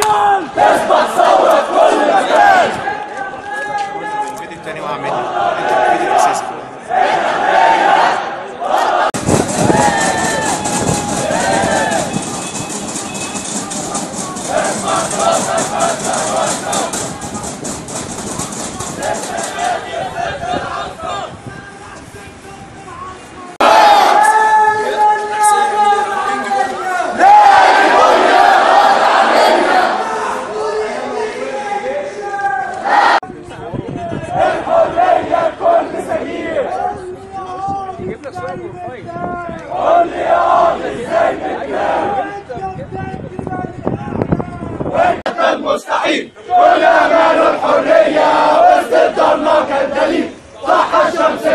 مكان، تصبح ثورة في كل مكان. الفيديو التاني وقع مني، انت الفيديو الاساسي. قول لي يا عاطف ازاي تتكلم؟ وانت المستحيل كل اماله الحريه وسط الضلمه كالدليل صح الشمس